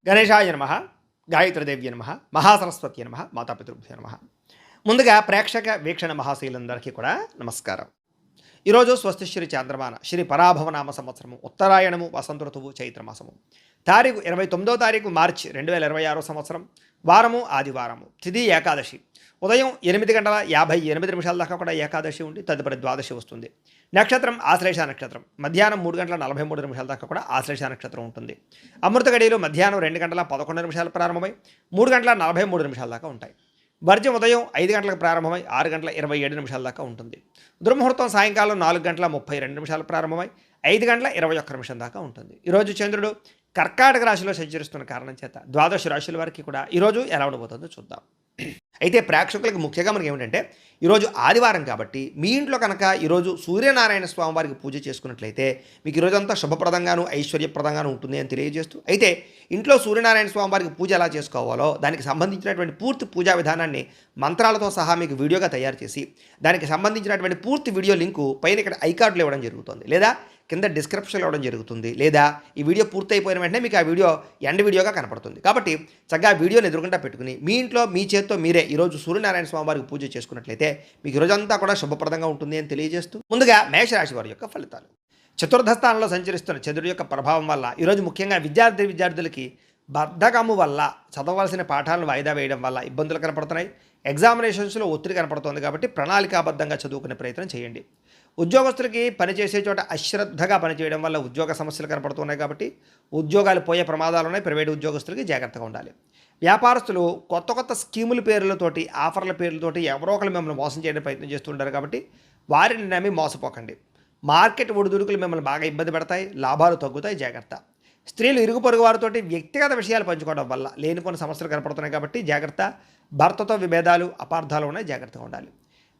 గణేశాయ నమ, గాయత్రీదేవ్య నమ, మహాసరస్వతి నమ, మాతాపితృభ్యో నమ. ముందుగా ప్రేక్షక వీక్షణ మహాశీలందరికీ కూడా నమస్కారం. ఈరోజు స్వస్తి శ్రీ చాంద్రమాన శ్రీ పరాభవనామ సంవత్సరము ఉత్తరాయణము వసంత ఋతువు చైత్రమాసము తారీఖు 29వ తారీఖు మార్చి 2026 సంవత్సరం. వారము ఆదివారము, తిథి ఏకాదశి. ఉదయం 8:58 దాకా కూడా ఏకాదశి ఉండి తదుపరి ద్వాదశి వస్తుంది. నక్షత్రం ఆశ్లేష నక్షత్రం. మధ్యాహ్నం 3:43 దాకా కూడా ఆశ్లేష నక్షత్రం ఉంటుంది. అమృత గడియలు మధ్యాహ్నం 2:11 ప్రారంభమై 3:43 దాకా ఉంటాయి. వర్జ్యం ఉదయం 5 గంటలకు ప్రారంభమై 6:27 దాకా ఉంటుంది. దుర్ముహూర్తం సాయంకాలం 4:32 ప్రారంభమై 5:21 దాకా ఉంటుంది. ఈరోజు చంద్రుడు కర్కాటక రాశిలో సంచరిస్తున్న కారణం చేత ద్వాదశ రాశుల వారికి కూడా ఈరోజు ఎలా ఉండబోతుందో చూద్దాం. అయితే ప్రేక్షకులకు ముఖ్యంగా మనకి ఏమిటంటే ఈరోజు ఆదివారం కాబట్టి మీ ఇంట్లో కనుక ఈరోజు సూర్యనారాయణ స్వామి వారికి పూజ చేసుకున్నట్లయితే మీకు ఈరోజంతా శుభప్రదంగాను ఐశ్వర్యప్రదంగాను ఉంటుంది అని తెలియజేస్తూ, అయితే ఇంట్లో సూర్యనారాయణ స్వామి వారికి పూజ ఎలా చేసుకోవాలో దానికి సంబంధించినటువంటి పూర్తి పూజా విధానాన్ని మంత్రాలతో సహా మీకు వీడియోగా తయారు చేసి దానికి సంబంధించినటువంటి పూర్తి వీడియో లింకు పైన ఇక్కడ ఐకార్డులు ఇవ్వడం జరుగుతుంది, లేదా కింద డిస్క్రిప్షన్లో ఇవ్వడం జరుగుతుంది, లేదా ఈ వీడియో పూర్తయిపోయిన వెంటనే మీకు ఆ వీడియో ఎండ్ వీడియోగా కనపడుతుంది. కాబట్టి చక్కగా ఆ వీడియోని ఎదురుకుండా పెట్టుకుని మీ ఇంట్లో మీ చేత్తో మీరే ఈరోజు సూర్యనారాయణ స్వామి వారికి పూజ చేసుకున్నట్లయితే మీకు ఈరోజంతా కూడా శుభప్రదంగా ఉంటుంది అని తెలియజేస్తూ, ముందుగా మేషరాశి వారి యొక్క ఫలితాలు. చతుర్థ స్థానంలో సంచరిస్తున్న చంద్రుడి యొక్క ప్రభావం వల్ల ఈరోజు ముఖ్యంగా విద్యార్థులకి బద్ధకము వల్ల చదవలసిన పాఠాలను వాయిదా వేయడం వల్ల ఇబ్బందులు కనపడుతున్నాయి. ఎగ్జామినేషన్స్లో ఒత్తిడి కనపడుతుంది కాబట్టి ప్రణాళికాబద్ధంగా చదువుకునే ప్రయత్నం చేయండి. ఉద్యోగస్తులకి పనిచేసే చోట అశ్రద్ధగా పనిచేయడం వల్ల ఉద్యోగ సమస్యలు కనపడుతున్నాయి కాబట్టి ఉద్యోగాలు పోయే ప్రమాదాలు ఉన్నాయి. ప్రైవేటు ఉద్యోగస్తులకి జాగ్రత్తగా ఉండాలి. వ్యాపారస్తులు కొత్త కొత్త స్కీముల పేర్లతోటి ఆఫర్ల పేర్లతోటి ఎవరో ఒకరు మిమ్మల్ని మోసం చేయడానికి ప్రయత్నం చేస్తుంటారు కాబట్టి వారిని నమ్మి మోసపోకండి. మార్కెట్ ఒడిదుడుకులు మిమ్మల్ని బాగా ఇబ్బంది పెడతాయి, లాభాలు తగ్గుతాయి, జాగ్రత్త. స్త్రీలు ఇరుగు పొరుగు వారితోటి వ్యక్తిగత విషయాలు పంచుకోవడం వల్ల లేనిపోని సమస్యలు కనపడుతున్నాయి కాబట్టి జాగ్రత్త. భర్తతో విభేదాలు అపార్థాలు ఉన్నాయి, జాగ్రత్తగా ఉండాలి.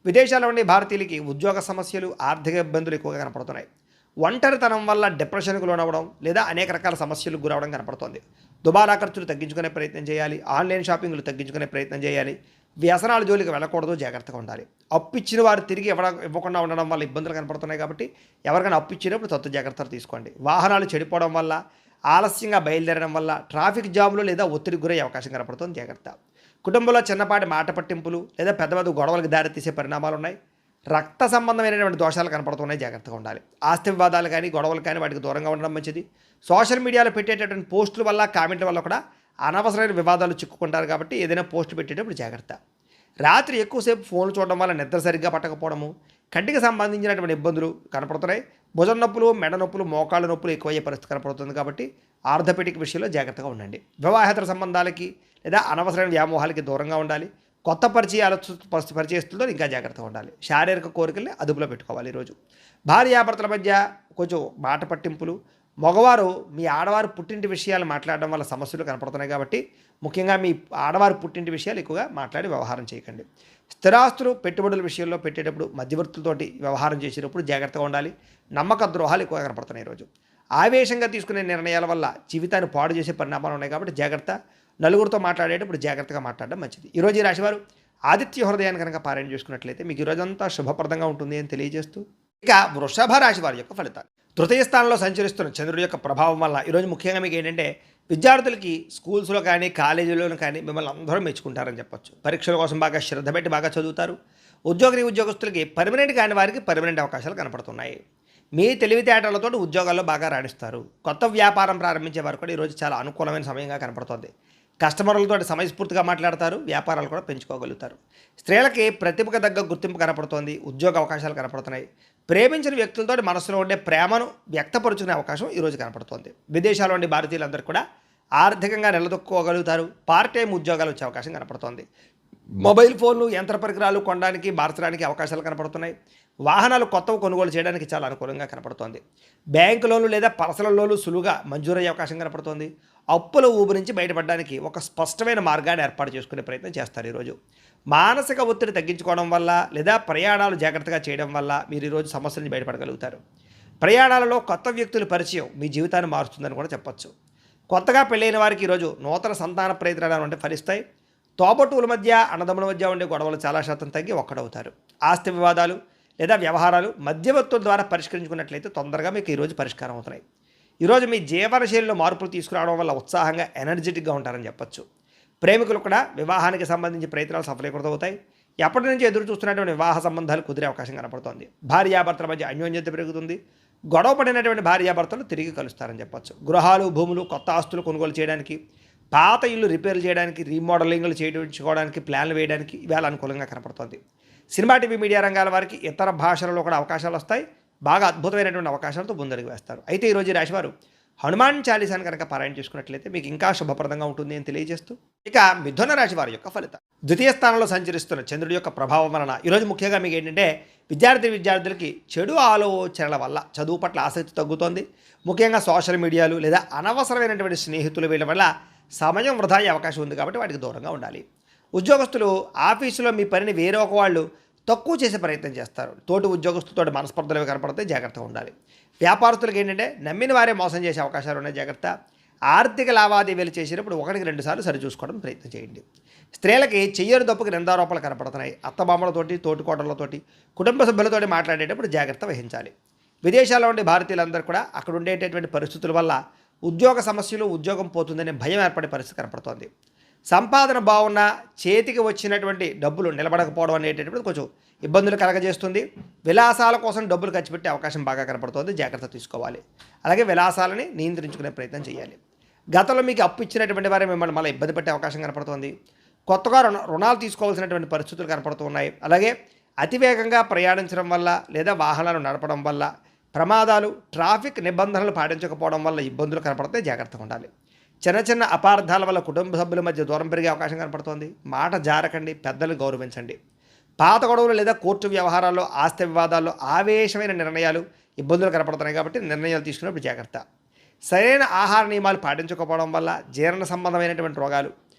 విదేశాల్లో ఉండే భారతీయులకి ఉద్యోగ సమస్యలు ఆర్థిక ఇబ్బందులు ఎక్కువగా కనపడుతున్నాయి. ఒంటరితనం వల్ల డిప్రెషన్కు లోనవ్వడం లేదా అనేక రకాల సమస్యలకు గురవడం కనపడుతుంది. దుబారా ఖర్చులు తగ్గించుకునే ప్రయత్నం చేయాలి. ఆన్లైన్ షాపింగ్లు తగ్గించుకునే ప్రయత్నం చేయాలి. వ్యసనాల జోలికి వెళ్ళకూడదు, జాగ్రత్తగా ఉండాలి. అప్పు ఇచ్చిన వారు తిరిగి ఇవ్వకుండా ఉండడం వల్ల ఇబ్బందులు కనపడుతున్నాయి కాబట్టి ఎవరికైనా అప్పు ఇచ్చినప్పుడు తత్వ జాగ్రత్తలు తీసుకోండి. వాహనాలు చెడిపోవడం వల్ల ఆలస్యంగా బయలుదేరడం వల్ల ట్రాఫిక్ జాములు లేదా ఒత్తిడికి గురయ్యే అవకాశం కనపడుతుంది, జాగ్రత్త. కుటుంబంలో చిన్నపాటి మాట పట్టింపులు లేదా పెద్ద పెద్ద గొడవలకు దారితీసే పరిణామాలు ఉన్నాయి. రక్త సంబంధమైనటువంటి దోషాలు కనపడుతున్నాయి, జాగ్రత్తగా ఉండాలి. ఆస్తి వివాదాలు కానీ గొడవలు కానీ వాటికి దూరంగా ఉండడం మంచిది. సోషల్ మీడియాలో పెట్టేటటువంటి పోస్టుల వల్ల కామెంట్ల వల్ల కూడా అనవసరమైన వివాదాలు చిక్కుకుంటారు కాబట్టి ఏదైనా పోస్ట్ పెట్టేటప్పుడు జాగ్రత్త. రాత్రి ఎక్కువసేపు ఫోన్లు చూడడం వల్ల నిద్ర సరిగ్గా పట్టకపోవడము, కంటికి సంబంధించినటువంటి ఇబ్బందులు కనపడుతున్నాయి. భుజం నొప్పులు, మెడ నొప్పులు, మోకాళ్ళ నొప్పులు ఎక్కువయ్యే పరిస్థితి కనపడుతుంది కాబట్టి ఆర్థోపెడిక్ విషయంలో జాగ్రత్తగా ఉండండి. వివాహేతర సంబంధాలకి లేదా అనవసరమైన వ్యామోహాలకి దూరంగా ఉండాలి. కొత్త పరిచయస్తులతో ఇంకా జాగ్రత్తగా ఉండాలి. శారీరక కోరికల్ని అదుపులో పెట్టుకోవాలి. ఈరోజు భార్యాభర్తల మధ్య కొంచెం మాట పట్టింపులు, మగవారు మీ ఆడవారు పుట్టింటి విషయాలు మాట్లాడడం వల్ల సమస్యలు కనపడుతున్నాయి కాబట్టి ముఖ్యంగా మీ ఆడవారు పుట్టింటి విషయాలు ఎక్కువగా మాట్లాడి వ్యవహారం చేయకండి. స్థిరాస్తులు పెట్టుబడుల విషయంలో పెట్టేటప్పుడు మధ్యవర్తులతోటి వ్యవహారం చేసేటప్పుడు జాగ్రత్తగా ఉండాలి. నమ్మక ద్రోహాలు ఎక్కువగా కనపడుతున్నాయి. ఈరోజు ఆవేశంగా తీసుకునే నిర్ణయాల వల్ల జీవితాన్ని పాడు చేసే పరిణామాలు ఉన్నాయి కాబట్టి జాగ్రత్త. నలుగురితో మాట్లాడేటప్పుడు జాగ్రత్తగా మాట్లాడడం మంచిది. ఈరోజు ఈ రాశివారు ఆదిత్య హృదయాన్ని కనుక పారాయణ చేసుకున్నట్లయితే మీకు ఈరోజంతా శుభప్రదంగా ఉంటుంది అని తెలియజేస్తూ, ఇక వృషభ రాశి వారి యొక్క ఫలితాలు. తృతీయ స్థానంలో సంచరిస్తున్న చంద్రుడి యొక్క ప్రభావం వల్ల ఈరోజు ముఖ్యంగా మీకు ఏంటంటే విద్యార్థులకి స్కూల్స్లో కానీ కాలేజీలోనూ కానీ మిమ్మల్ని అందరూ మెచ్చుకుంటారని చెప్పొచ్చు. పరీక్షల కోసం బాగా శ్రద్ధ పెట్టి బాగా చదువుతారు. ఉద్యోగస్తులకి పర్మనెంట్ కాని వారికి పర్మనెంట్ అవకాశాలు కనపడుతున్నాయి. మీ తెలివితేటలతో ఉద్యోగాల్లో బాగా రాణిస్తారు. కొత్త వ్యాపారం ప్రారంభించే వారు కూడా ఈరోజు చాలా అనుకూలమైన సమయంగా కనపడుతుంది. కస్టమర్లతో సమయస్ఫూర్తిగా మాట్లాడతారు, వ్యాపారాలు కూడా పెంచుకోగలుగుతారు. స్త్రీలకి ప్రతిభకు తగ్గ గుర్తింపు కనపడుతోంది, ఉద్యోగ అవకాశాలు కనపడుతున్నాయి. ప్రేమించిన వ్యక్తులతో మనసులో ఉండే ప్రేమను వ్యక్తపరుచుకునే అవకాశం ఈరోజు కనపడుతోంది. విదేశాల్లో ఉండే భారతీయులందరూ కూడా ఆర్థికంగా నిలదొక్కుకోగలుగుతారు. పార్ట్ టైం ఉద్యోగాలు వచ్చే అవకాశం కనపడుతోంది. మొబైల్ ఫోన్లు, యంత్ర పరికరాలు కొనడానికి మార్చడానికి అవకాశాలు కనపడుతున్నాయి. వాహనాలు కొత్తవి కొనుగోలు చేయడానికి చాలా అనుకూలంగా కనపడుతోంది. బ్యాంకు లోన్లు లేదా పర్సనల్ లోన్లు సులువుగా మంజూరయ్యే అవకాశం కనపడుతోంది. అప్పుల ఊబి నుంచి బయటపడడానికి ఒక స్పష్టమైన మార్గాన్ని ఏర్పాటు చేసుకునే ప్రయత్నం చేస్తారు. ఈరోజు మానసిక ఒత్తిడి తగ్గించుకోవడం వల్ల లేదా ప్రయాణాలు జాగ్రత్తగా చేయడం వల్ల మీరు ఈరోజు సమస్యల నుంచి బయటపడగలుగుతారు. ప్రయాణాలలో కొత్త వ్యక్తుల పరిచయం మీ జీవితాన్ని మారుస్తుందని కూడా చెప్పచ్చు. కొత్తగా పెళ్ళైన వారికి ఈరోజు నూతన సంతాన ప్రయత్నాలు అంటే ఫలిస్తాయి. తోబట్టువుల మధ్య అన్నదమ్ముల మధ్య ఉండే గొడవలు చాలా శాతం తగ్గి ఒక్కడవుతారు. ఆస్తి వివాదాలు లేదా వ్యవహారాలు మధ్యవర్తుల ద్వారా పరిష్కరించుకున్నట్లయితే తొందరగా మీకు ఈరోజు పరిష్కారం అవుతున్నాయి. ఈరోజు మీ జీవనశైలిలో మార్పులు తీసుకురావడం వల్ల ఉత్సాహంగా ఎనర్జెటిక్గా ఉంటారని చెప్పొచ్చు. ప్రేమికులు కూడా వివాహానికి సంబంధించి ప్రయత్నాలు సఫలీకృతమవుతాయి. ఎప్పటి నుంచి ఎదురు చూస్తున్నటువంటి వివాహ సంబంధాలు కుదిరే అవకాశం కనపడుతోంది. భార్యాభర్తల మధ్య అన్యోన్యత పెరుగుతుంది. గొడవ పడినటువంటి భార్యాభర్తలు తిరిగి కలుస్తారని చెప్పొచ్చు. గృహాలు, భూములు, కొత్త ఆస్తులు కొనుగోలు చేయడానికి, పాత ఇల్లు రిపేర్ చేయడానికి, రీమోడలింగ్లు చేయించుకోవడానికి, ప్లాన్లు వేయడానికి ఇవాళ అనుకూలంగా కనపడుతోంది. సినిమా, టీవీ, మీడియా రంగాల వారికి ఇతర భాషలలో కూడా అవకాశాలు వస్తాయి. బాగా అద్భుతమైనటువంటి అవకాశాలతో ముందడుగు వేస్తారు. అయితే ఈరోజు ఈ రాశివారు హనుమాన్ చాలీసాను కనుక పారాయణ చేసుకున్నట్లయితే మీకు ఇంకా శుభప్రదంగా ఉంటుంది అని తెలియజేస్తూ, ఇక మిథున రాశి వారి యొక్క ఫలితం. ద్వితీయ స్థానంలో సంచరిస్తున్న చంద్రుడి యొక్క ప్రభావం వలన ఈరోజు ముఖ్యంగా మీకు ఏంటంటే విద్యార్థులకి చెడు ఆలోచనల వల్ల చదువు పట్ల ఆసక్తి తగ్గుతోంది. ముఖ్యంగా సోషల్ మీడియాలు లేదా అనవసరమైనటువంటి స్నేహితులు వీళ్ళ వల్ల సమయం వృధా అయ్యే అవకాశం ఉంది కాబట్టి వాటికి దూరంగా ఉండాలి. ఉద్యోగస్తులు ఆఫీసులో మీ పనిని వేరే ఒక వాళ్ళు తక్కువ చేసే ప్రయత్నం చేస్తారు. తోటి ఉద్యోగస్తులతో మనస్పర్ధలు కనపడితే జాగ్రత్తగా ఉండాలి. వ్యాపారస్తులకు ఏంటంటే నమ్మిన వారే మోసం చేసే అవకాశాలు ఉన్నాయి, జాగ్రత్త. ఆర్థిక లావాదేవీలు చేసినప్పుడు 1-2 సార్లు సరిచూసుకోవడం ప్రయత్నం చేయండి. స్త్రీలకి చెయ్యరు దప్పుకి నిందారోపణలు కనపడుతున్నాయి. అత్తమామలతోటి, తోటికోటలతోటి, కుటుంబ సభ్యులతోటి మాట్లాడేటప్పుడు జాగ్రత్త వహించాలి. విదేశాల్లో ఉండే భారతీయులందరూ కూడా అక్కడ ఉండేటటువంటి పరిస్థితుల వల్ల ఉద్యోగ సమస్యలు, ఉద్యోగం పోతుందనే భయం ఏర్పడే పరిస్థితి కనపడుతోంది. సంపాదన బాగున్నా చేతికి వచ్చినటువంటి డబ్బులు నిలబడకపోవడం అనేటటువంటి కొంచెం ఇబ్బందులు కలగజేస్తుంది. విలాసాల కోసం డబ్బులు ఖర్చు పెట్టే అవకాశం బాగా కనపడుతుంది, జాగ్రత్త తీసుకోవాలి. అలాగే విలాసాలని నియంత్రించుకునే ప్రయత్నం చేయాలి. గతంలో మీకు అప్పు ఇచ్చినటువంటి వారే మిమ్మల్ని మళ్ళీ ఇబ్బంది పెట్టే అవకాశం కనపడుతుంది. కొత్తగా రుణాలు తీసుకోవాల్సినటువంటి పరిస్థితులు కనపడుతున్నాయి. అలాగే అతివేగంగా ప్రయాణించడం వల్ల లేదా వాహనాలు నడపడం వల్ల ప్రమాదాలు, ట్రాఫిక్ నిబంధనలు పాటించకపోవడం వల్ల ఇబ్బందులు కనపడితే జాగ్రత్తగా ఉండాలి. చిన్న చిన్న అపార్థాల వల్ల కుటుంబ సభ్యుల మధ్య దూరం పెరిగే అవకాశం కనపడుతోంది. మాట జారకండి, పెద్దలను గౌరవించండి. పాత గొడవలు లేదా కోర్టు వ్యవహారాల్లో, ఆస్తి వివాదాల్లో ఆవేశమైన నిర్ణయాలు, ఇబ్బందులు కనపడుతున్నాయి కాబట్టి నిర్ణయాలు తీసుకున్నప్పుడు జాగ్రత్త. సరైన ఆహార నియమాలు పాటించకపోవడం వల్ల జీర్ణ సంబంధమైనటువంటి రోగాలు,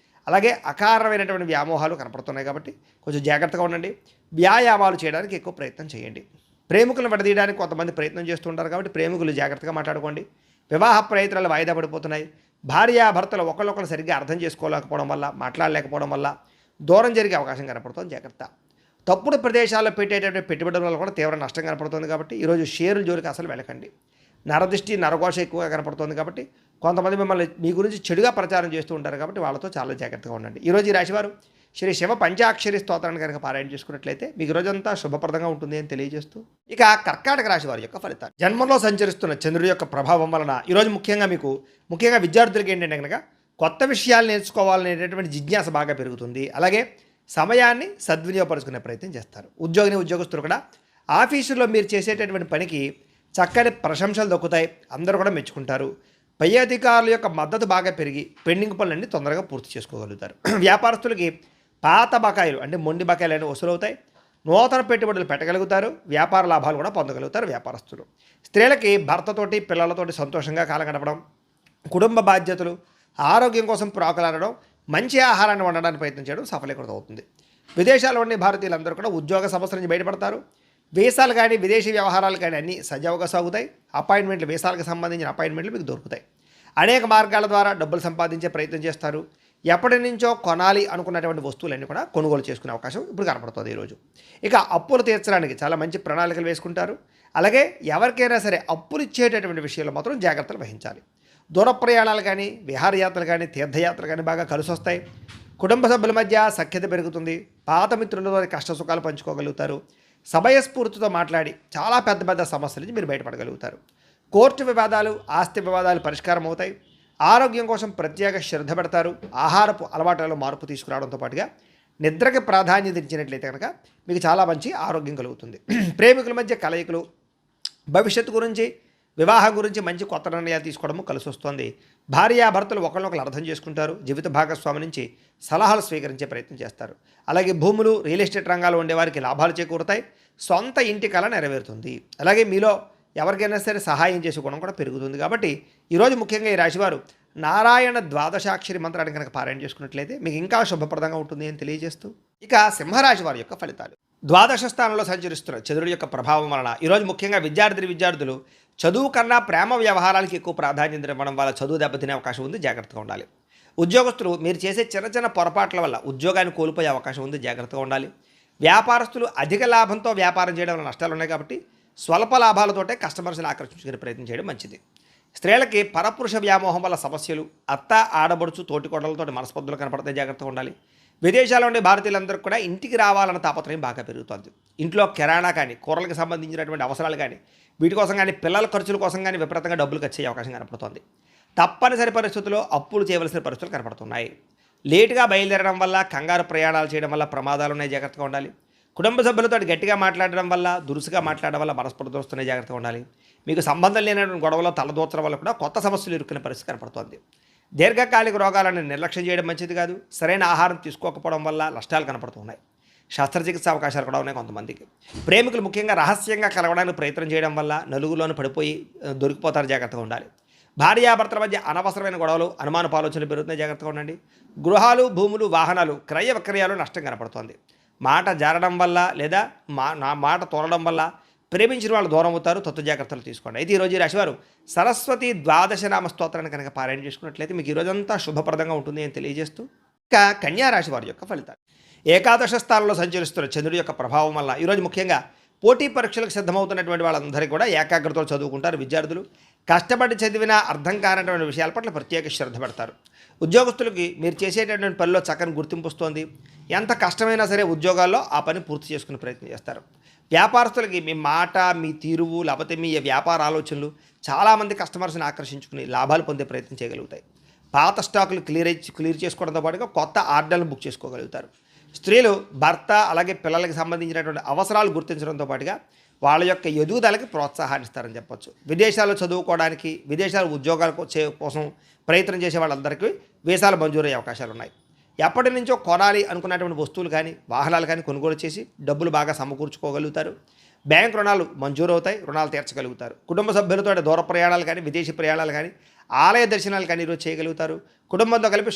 అలాగే అకారణమైనటువంటి వ్యామోహాలు కనపడుతున్నాయి కాబట్టి కొంచెం జాగ్రత్తగా ఉండండి. వ్యాయామాలు చేయడానికి ఎక్కువ ప్రయత్నం చేయండి. ప్రేమికులను విడదీయడానికి కొంతమంది ప్రయత్నం చేస్తుంటారు కాబట్టి ప్రేమికులు జాగ్రత్తగా మాట్లాడుకోండి. వివాహ ప్రయత్నాలు వాయిదా పడిపోతున్నాయి. భార్యాభర్తలు ఒకళ్ళొకరు సరిగ్గా అర్థం చేసుకోలేకపోవడం వల్ల, మాట్లాడలేకపోవడం వల్ల దూరం జరిగే అవకాశం కనపడుతుంది, జాగ్రత్త. తప్పుడు ప్రదేశాల్లో పెట్టేటటువంటి పెట్టుబడుల వల్ల కూడా తీవ్ర నష్టం కనపడుతుంది కాబట్టి ఈరోజు షేర్ల జోలికి అసలు వెళ్ళకండి. నరదృష్టి, నరఘోష ఎక్కువగా కనపడుతుంది కాబట్టి కొంతమంది మిమ్మల్ని మీ గురించి చెడుగా ప్రచారం చేస్తూ ఉంటారు కాబట్టి వాళ్ళతో చాలా జాగ్రత్తగా ఉండండి. ఈరోజు ఈ రాశివారు శ్రీ శివ పంచాక్షరి స్తోత్రాన్ని కనుక పారాయణ చేసుకున్నట్లయితే మీకు రోజంతా శుభప్రదంగా ఉంటుంది అని తెలియజేస్తూ, ఇక కర్కాటక రాశి వారి యొక్క ఫలితాలు. జన్మంలో సంచరిస్తున్న చంద్రుడి యొక్క ప్రభావం వలన ఈరోజు ముఖ్యంగా విద్యార్థులకి ఏంటంటే కనుక కొత్త విషయాలు నేర్చుకోవాలనేటటువంటి జిజ్ఞాస బాగా పెరుగుతుంది. అలాగే సమయాన్ని సద్వినియోగపరుచుకునే ప్రయత్నం చేస్తారు. ఉద్యోగస్తులు కూడా ఆఫీసులో మీరు చేసేటటువంటి పనికి చక్కని ప్రశంసలు దక్కుతాయి, అందరూ కూడా మెచ్చుకుంటారు. పై అధికారుల యొక్క మద్దతు బాగా పెరిగి పెండింగ్ పనులన్నీ తొందరగా పూర్తి చేసుకోగలుగుతారు. వ్యాపారస్తులకి పాత బకాయిలు అంటే మొండి బకాయిలు అనేవి వసూలవుతాయి. నూతన పెట్టుబడులు పెట్టగలుగుతారు. వ్యాపార లాభాలు కూడా పొందగలుగుతారు వ్యాపారస్తులు. స్త్రీలకి భర్తతోటి, పిల్లలతోటి సంతోషంగా కాలం గడపడం, కుటుంబ బాధ్యతలు, ఆరోగ్యం కోసం ప్రాకులాడడం, మంచి ఆహారాన్ని వండడానికి ప్రయత్నం చేయడం సఫలీకృతం అవుతుంది. విదేశాల్లో ఉండే భారతీయులందరూ కూడా ఉద్యోగ సమస్యల నుంచి బయటపడతారు. వీసాలు కానీ, విదేశీ వ్యవహారాలు కానీ అన్నీ సజావుగా సాగుతాయి. అపాయింట్మెంట్లు, వీసాలకు సంబంధించిన అపాయింట్మెంట్లు మీకు దొరుకుతాయి. అనేక మార్గాల ద్వారా డబ్బులు సంపాదించే ప్రయత్నం చేస్తారు. ఎప్పటి నుంచో కొనాలి అనుకున్నటువంటి వస్తువులన్నీ కూడా కొనుగోలు చేసుకునే అవకాశం ఇప్పుడు కనపడుతుంది ఈరోజు. ఇక అప్పులు తీర్చడానికి చాలా మంచి ప్రణాళికలు వేసుకుంటారు. అలాగే ఎవరికైనా సరే అప్పులు ఇచ్చేటటువంటి విషయంలో మాత్రం జాగ్రత్తలు వహించాలి. దూర ప్రయాణాలు కానీ, విహారయాత్రలు కానీ, తీర్థయాత్రలు కానీ బాగా కలిసి వస్తాయి. కుటుంబ సభ్యుల మధ్య సఖ్యత పెరుగుతుంది. పాత మిత్రులతో కష్ట సుఖాలు పంచుకోగలుగుతారు. సమయస్ఫూర్తితో మాట్లాడి చాలా పెద్ద సమస్యల నుంచి మీరు బయటపడగలుగుతారు. కోర్టు వివాదాలు, ఆస్తి వివాదాలు పరిష్కారం అవుతాయి. ఆరోగ్యం కోసం ప్రత్యేక శ్రద్ధ పెడతారు. ఆహారపు అలవాట్లలో మార్పు తీసుకురావడంతో పాటుగా నిద్రకి ప్రాధాన్యత ఇచ్చినట్లయితే కనుక మీకు చాలా మంచి ఆరోగ్యం కలుగుతుంది. ప్రేమికుల మధ్య కలయికలు, భవిష్యత్తు గురించి, వివాహం గురించి మంచి కొత్త నిర్ణయాలు తీసుకోవడము కలిసి వస్తుంది. భార్యాభర్తలు ఒకరినొకరు అర్థం చేసుకుంటారు. జీవిత భాగస్వామి నుంచి సలహాలు స్వీకరించే ప్రయత్నం చేస్తారు. అలాగే భూములు, రియల్ ఎస్టేట్ రంగాల్లో ఉండేవారికి లాభాలు చేకూరుతాయి. సొంత ఇంటి కళ నెరవేరుతుంది. అలాగే మీలో ఎవరికైనా సరే సహాయం చేసే గుణం కూడా పెరుగుతుంది. కాబట్టి ఈరోజు ముఖ్యంగా ఈ రాశివారు నారాయణ ద్వాదశాక్షరి మంత్రాన్ని కనుక పారాయణ చేసుకున్నట్లయితే మీకు ఇంకా శుభప్రదంగా ఉంటుంది అని తెలియజేస్తూ, ఇక సింహరాశి వారి యొక్క ఫలితాలు. ద్వాదశ స్థానంలో సంచరిస్తున్న చంద్రుడి యొక్క ప్రభావం వలన ఈరోజు ముఖ్యంగా విద్యార్థులు చదువు కన్నా ప్రేమ వ్యవహారాలకి ఎక్కువ ప్రాధాన్యత ఇవ్వడం వల్ల చదువు దెబ్బతినే అవకాశం ఉంది, జాగ్రత్తగా ఉండాలి. ఉద్యోగస్తులు మీరు చేసే చిన్న పొరపాట్ల వల్ల ఉద్యోగాన్ని కోల్పోయే అవకాశం ఉంది, జాగ్రత్తగా ఉండాలి. వ్యాపారస్తులు అధిక లాభంతో వ్యాపారం చేయడం వల్ల నష్టాలు ఉన్నాయి కాబట్టి స్వల్ప లాభాలతోటే కస్టమర్స్ని ఆకర్షించుకునే ప్రయత్నం చేయడం మంచిది. స్త్రీలకి పరపురుష వ్యామోహం వల్ల సమస్యలు, అత్త ఆడబడుచు తోటికోడలతోటి మనస్పర్ధలు కనపడతాయి, జాగ్రత్తగా ఉండాలి. విదేశాల్లో ఉండే భారతీయులందరూ కూడా ఇంటికి రావాలన్న తాపత్రయం బాగా పెరుగుతుంది. ఇంట్లో కిరాణా కానీ, కూరలకు సంబంధించినటువంటి అవసరాలు కానీ, వీటి కోసం కానీ, పిల్లల ఖర్చుల కోసం కానీ విపరీతంగా డబ్బులు ఖర్చు అయ్యే అవకాశం కనపడుతుంది. తప్పనిసరి పరిస్థితుల్లో అప్పులు చేయవలసిన పరిస్థితులు కనపడుతున్నాయి. లేటుగా బయలుదేరడం వల్ల, కంగారు ప్రయాణాలు చేయడం వల్ల ప్రమాదాలు ఉన్నాయి, జాగ్రత్తగా ఉండాలి. కుటుంబ సభ్యులతో గట్టిగా మాట్లాడడం వల్ల, దురుసుగా మాట్లాడడం వల్ల మనస్పర్ధలు వస్తున్నాయి, జాగ్రత్తగా ఉండాలి. మీకు సంబంధం లేనటువంటి గొడవలో తలదూర్చడం వల్ల కూడా కొత్త సమస్యలు ఇరుక్కునే పరిస్థితి కనపడుతుంది. దీర్ఘకాలిక రోగాలను నిర్లక్ష్యం చేయడం మంచిది కాదు. సరైన ఆహారం తీసుకోకపోవడం వల్ల నష్టాలు కనపడుతున్నాయి. శస్త్రచికిత్స అవకాశాలు కూడా ఉన్నాయి కొంతమందికి. ప్రేమికులు ముఖ్యంగా రహస్యంగా కలవడానికి ప్రయత్నం చేయడం వల్ల నలుగులోనే పడిపోయి దొరికిపోతారు, జాగ్రత్తగా ఉండాలి. భార్యాభర్తల మధ్య అనవసరమైన గొడవలు, అనుమానపు ఆలోచనలు పెరుగుతున్నాయి, జాగ్రత్తగా ఉండండి. గృహాలు, భూములు, వాహనాలు క్రయ విక్రయాలు నష్టం కనపడుతోంది. మాట జారడం వల్ల లేదా మాట తోలడం వల్ల ప్రేమించిన వాళ్ళు దూరం అవుతారు, తత్వ జాగ్రత్తలు తీసుకోండి. అయితే ఈరోజు ఈ రాశివారు సరస్వతి ద్వాదశ నామ స్తోత్రాన్ని కనుక పారాయణ చేసుకున్నట్లయితే మీకు ఈరోజంతా శుభప్రదంగా ఉంటుంది అని తెలియజేస్తూ, ఇక కన్యా రాశి వారి యొక్క ఫలితాలు. ఏకాదశ స్థానంలో సంచరిస్తున్న చంద్రుడి యొక్క ప్రభావం వల్ల ఈరోజు ముఖ్యంగా పోటీ పరీక్షలకు సిద్ధమవుతున్నటువంటి వాళ్ళందరికీ కూడా ఏకాగ్రతతో చదువుకుంటారు. విద్యార్థులు కష్టపడి చదివినా అర్థం కానటువంటి విషయాల పట్ల ప్రత్యేక శ్రద్ధ పెడతారు. ఉద్యోగస్తులకి మీరు చేసేటటువంటి పనిలో చక్కని గుర్తింపు వస్తుంది. ఎంత కష్టమైనా సరే ఉద్యోగాల్లో ఆ పని పూర్తి చేసుకునే ప్రయత్నం చేస్తారు. వ్యాపారస్తులకి మీ మాట, మీ తీరువు, లేకపోతే మీ వ్యాపార ఆలోచనలు చాలామంది కస్టమర్స్ని ఆకర్షించుకుని లాభాలు పొందే ప్రయత్నం చేయగలుగుతాయి. పాత స్టాకులు క్లియర్ చేసుకోవడంతో పాటుగా కొత్త ఆర్డర్లు బుక్ చేసుకోగలుగుతారు. స్త్రీలు భర్త అలాగే పిల్లలకి సంబంధించినటువంటి అవసరాలు గుర్తించడంతో పాటుగా వాళ్ళ యొక్క ఎదుగుదలకి ప్రోత్సాహాన్ని ఇస్తారని చెప్పొచ్చు. విదేశాల్లో చదువుకోవడానికి, విదేశాల ఉద్యోగాల కోసం ప్రయత్నం చేసే వాళ్ళందరికీ వీసాలు మంజూరయ్యే అవకాశాలు ఉన్నాయి. ఎప్పటి నుంచో కొనాలి అనుకున్నటువంటి వస్తువులు కానీ, వాహనాలు కానీ కొనుగోలు చేసి డబ్బులు బాగా సమకూర్చుకోగలుగుతారు. బ్యాంక్ రుణాలు మంజూరు అవుతాయి, రుణాలు తీర్చగలుగుతారు. కుటుంబ సభ్యులతో దూర ప్రయాణాలు కానీ, విదేశీ ప్రయాణాలు కానీ, ఆలయ దర్శనాలు కానీ ఈరోజు చేయగలుగుతారు. కుటుంబంతో కలిపి